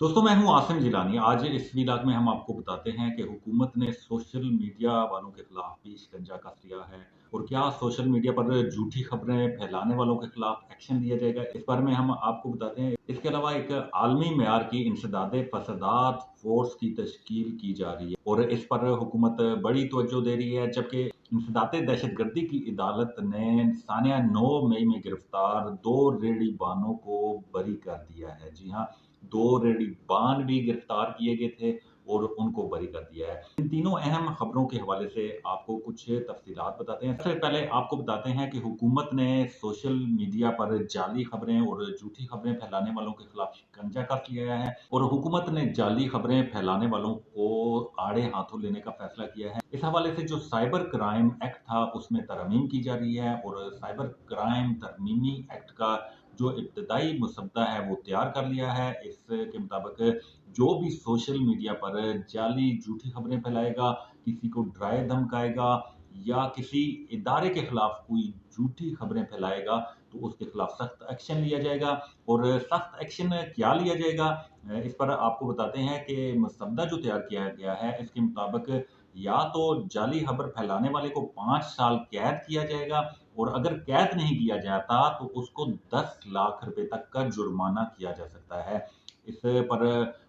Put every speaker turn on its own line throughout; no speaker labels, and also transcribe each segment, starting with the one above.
दोस्तों, मैं हूँ आसिम जिलानी। आज इस व्लॉग में हम आपको बताते हैं कि हुकूमत ने सोशल मीडिया वालों के खिलाफ भी शिकंजा कस लिया है और क्या सोशल मीडिया पर झूठी खबरें फैलाने वालों के खिलाफ एक्शन लिया जाएगा, इस बारे में हम आपको बताते हैं। इसके अलावा एक आलमी मेयार की इंसदादे फसादात फोर्स की तश्कील की जा रही है और इस पर हुकूमत बड़ी तवज्जो दे रही है, जबकि इंसदादे दहशतगर्दी की अदालत ने सानिया 9 मई में गिरफ्तार 2 रेडी बानों को बरी कर दिया है। जी हाँ, 2 रेडी बान भी गिरफ्तार किए गए थे और उनको बरी कर दिया है। इन तीनों अहम खबरों के हवाले से आपको कुछ तफसीलात बताते हैं। सबसे पहले आपको बताते हैं कि हुकूमत ने सोशल मीडिया पर जाली खबरें और झूठी खबरें फैलाने वालों के खिलाफ शिकंजा कस लिया है और हुकूमत ने जाली खबरें फैलाने वालों को आड़े हाथों लेने का फैसला किया है। इस हवाले से जो साइबर क्राइम एक्ट था उसमें तरमीम की जा रही है और साइबर क्राइम तरमीमी एक्ट का जो इब्तदाई मुसद्दा है वो तैयार कर लिया है। इसके मुताबिक जो भी सोशल मीडिया पर जाली झूठी खबरें फैलाएगा, किसी को डराए धमकाएगा या किसी इदारे के खिलाफ कोई झूठी खबरें फैलाएगा तो उसके खिलाफ सख्त एक्शन लिया जाएगा। और सख्त एक्शन क्या लिया जाएगा, इस पर आपको बताते हैं कि मसद्दा जो तैयार किया गया है इसके मुताबिक या तो जाली खबर फैलाने वाले को 5 साल कैद किया जाएगा और अगर कैद नहीं किया जाता तो उसको 10 लाख रुपए तक का जुर्माना किया जा सकता है। इस पर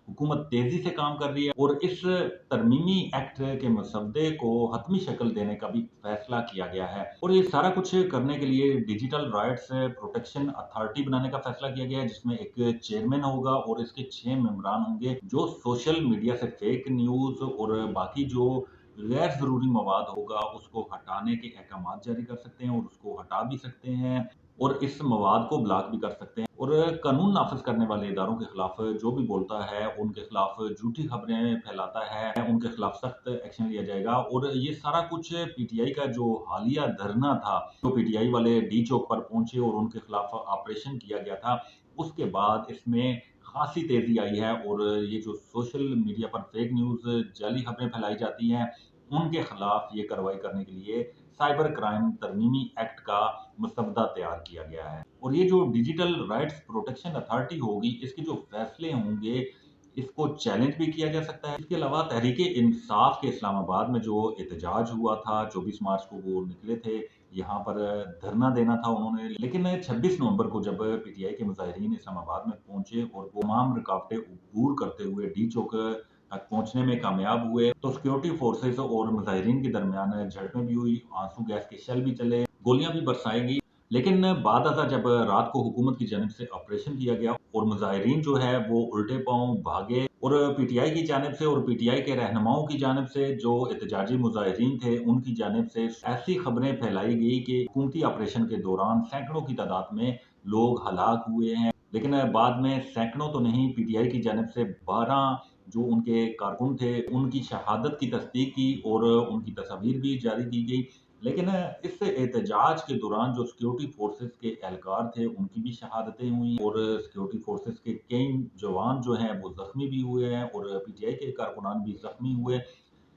हुकूमत तेजी से काम कर रही है और इस तरमीमी एक्ट के मसौदे को हतमी शक्ल देने का भी फैसला किया गया है और ये सारा कुछ करने के लिए डिजिटल राइट्स प्रोटेक्शन अथॉरिटी बनाने का फैसला किया गया है, जिसमें एक चेयरमैन होगा और इसके 6 मेंबरान होंगे जो सोशल मीडिया से फेक न्यूज और बाकी जो गैर ज़रूरी मवाद होगा उसको हटाने के अहकाम जारी कर सकते हैं और उसको हटा भी सकते हैं और इस मवाद को ब्लॉक भी कर सकते हैं। और कानून नाफिज करने वाले इदारों के खिलाफ जो भी बोलता है, उनके खिलाफ झूठी खबरें फैलाता है, उनके खिलाफ सख्त एक्शन लिया जाएगा। और ये सारा कुछ पीटीआई का जो हालिया धरना था, जो पीटीआई वाले डी चौक पर पहुंचे और उनके खिलाफ ऑपरेशन किया गया था, उसके बाद इसमें खासी तेजी आई है और ये जो सोशल मीडिया पर फेक न्यूज जाली खबरें फैलाई जाती हैं उनके खिलाफ ये कार्रवाई करने के लिए साइबर क्राइम तरमीमी एक्ट का मसवदा तैयार किया गया है। और ये जो डिजिटल राइट्स प्रोटेक्शन अथॉरिटी होगी, इसके जो फैसले होंगे इसको चैलेंज भी किया जा सकता है। इसके अलावा तहरीक इंसाफ के इस्लामाबाद में जो एहतजाज हुआ था, 24 मार्च को वो निकले थे, यहाँ पर धरना देना था उन्होंने, लेकिन 26 नवंबर को जब पीटीआई के मुजाहिरीन इस्लामाबाद में पहुंचे और वो तमाम रुकावटें अबूर करते हुए डी चौक तक पहुंचने में कामयाब हुए तो सिक्योरिटी फोर्सेस और मुजाहिरीन के दरमियान झड़पें भी हुई, आंसू गैस के शेल भी चले, गोलियां भी बरसाई गई। लेकिन बाद अता जब रात को हुकूमत की जानिब से ऑपरेशन किया गया और मुजाहिरीन जो है वो उल्टे पांव भागे और पीटीआई की जानिब से और पीटीआई के रहनुमाओं की जानिब से जो एहतजाजी मुजाहिरीन थे उनकी जानिब से ऐसी खबरें फैलाई गई कि हुकूमती ऑपरेशन के दौरान सैकड़ों की तादाद में लोग हलाक हुए हैं। लेकिन बाद में सैकड़ों तो नहीं, पीटीआई की जानिब से 12 जो उनके कारकुन थे उनकी शहादत की तस्दीक की और उनकी तस्वीर भी जारी की गई। लेकिन इस एहतजाज के दौरान जो सिक्योरिटी फोर्सेस के एहलकार थे उनकी भी शहादतें हुई और सिक्योरिटी फोर्सेस के कई जवान जो हैं वो जख्मी भी हुए हैं और पीटीआई के कारकुनान भी जख्मी हुए।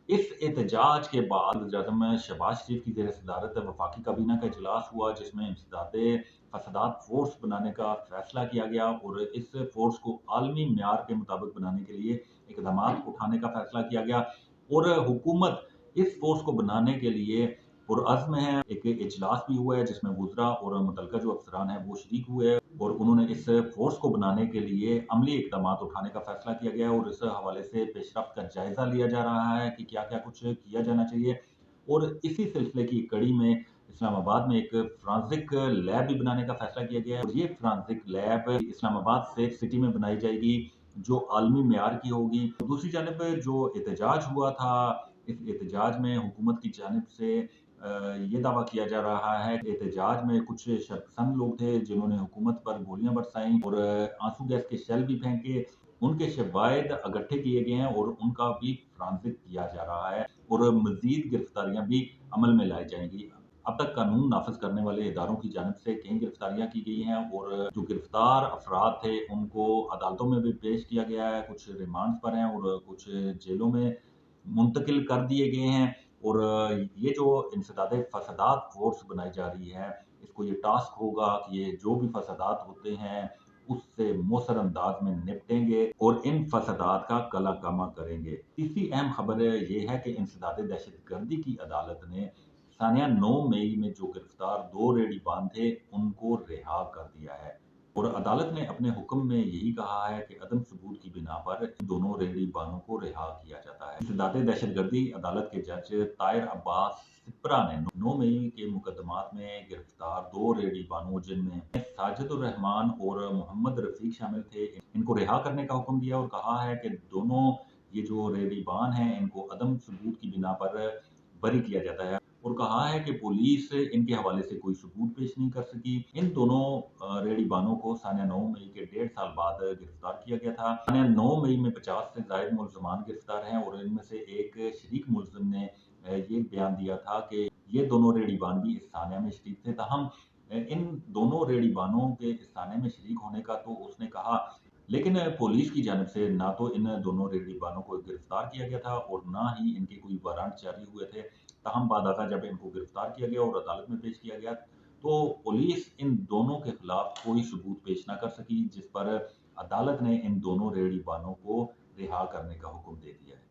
इस एहतजाज के बाद वज़ीर-ए-आज़म शहबाज शरीफ की ज़ेर सदारत वफाकी काबीना का इजलास हुआ, जिसमें इंसदादे फसादात फोर्स बनाने का फैसला किया गया और इस फोर्स को आलमी म्यार के मुताबिक बनाने के लिए इकदाम उठाने का फैसला किया गया और हुकूमत इस फोर्स को बनाने के लिए पुरअज़्म है। एक इजलास भी हुआ है जिसमें वुज़रा और मुतल्लिका जो अफसरान हैं वो शरीक हुए और उन्होंने इस फोर्स को बनाने के लिए अमली इकदाम उठाने का फैसला किया गया और इस हवाले से पेशरफ्त का जायजा लिया जा रहा है कि क्या क्या कुछ किया जाना चाहिए। और इसी सिलसिले की कड़ी में इस्लामाबाद में एक फ्रांसिक लैब भी बनाने का फैसला किया गया है और ये forensic lab Islamabad safe city में बनाई जाएगी जो आलमी मेयार की होगी। दूसरी जानब जो एहतजाज हुआ था, इस एहतजाज में हुकूमत की जानिब से ये दावा किया जा रहा है कि एहतजाज में कुछ शर्पसंद लोग थे जिन्होंने हुकूमत पर गोलियां बरसाई और आंसू गैस के शेल भी फेंके। उनके शवाहिद इकट्ठे किए गए हैं और उनका भी फ्रांसिक किया जा रहा है और मजीद गिरफ्तारियां भी अमल में लाई जाएंगी। अब तक कानून नाफिज करने वाले इदारों की जानिब से कई गिरफ्तारियां की गई हैं और जो गिरफ्तार अफराद थे उनको अदालतों में भी पेश किया गया है, कुछ रिमांड पर हैं और कुछ जेलों में मुंतकिल कर दिए गए हैं। और ये जो इंसदादे फसादात फोर्स बनाई जा रही है, इसको ये टास्क होगा कि ये जो भी फसादात होते हैं उससे मौसर अंदाज में निपटेंगे और इन फसादात का कला कमा करेंगे। तीसरी अहम खबर ये है कि इंसदाद दहशतगर्दी की अदालत ने सानिया 9 मई में जो गिरफ्तार 2 रेडी बान थे उनको रिहा कर दिया है और अदालत ने अपने हुक्म में यही कहा है कि अदम सबूत की बिना पर इन दोनों रेडी बानों को रिहा किया जाता है। इंसदाद दहशतगर्दी अदालत के जज ताहिर अब्बास सिप्रा ने 9 मई के मुकदमात में गिरफ्तार 2 रेडी बानों जिनमें साजिदुर रहमान और मोहम्मद रफीक शामिल थे, इनको रिहा करने का हुक्म दिया और कहा है कि दोनों ये जो रेडी बान हैं इनको अदम सबूत की बिना पर बरी किया जाता है और कहा है कि पुलिस इनके हवाले से कोई सबूत पेश नहीं कर सकी। इन दोनों रेडी बानों को सानिया 9 मई के 1.5 साल बाद गिरफ्तार किया गया था। सानिया 9 मई में 50 से ज्यादा मुल्जमान गिरफ्तार हैं और इनमें से एक शरीक मुल्जिम ने ये बयान दिया था कि ये दोनों रेडी बान भी इस सानिया में शरीक थे। ताहम इन दोनों रेडी बानों के इस सानिया में शरीक होने का तो उसने कहा, लेकिन पुलिस की जानिब से ना तो इन दोनों रेडी बानों को गिरफ्तार किया गया था और ना ही इनके कोई वारंट जारी हुए थे। ताहम बाद आता जब इनको गिरफ्तार किया गया और अदालत में पेश किया गया तो पुलिस इन दोनों के खिलाफ कोई सबूत पेश ना कर सकी, जिस पर अदालत ने इन दोनों रेडी बानों को रिहा करने का हुक्म दे दिया है।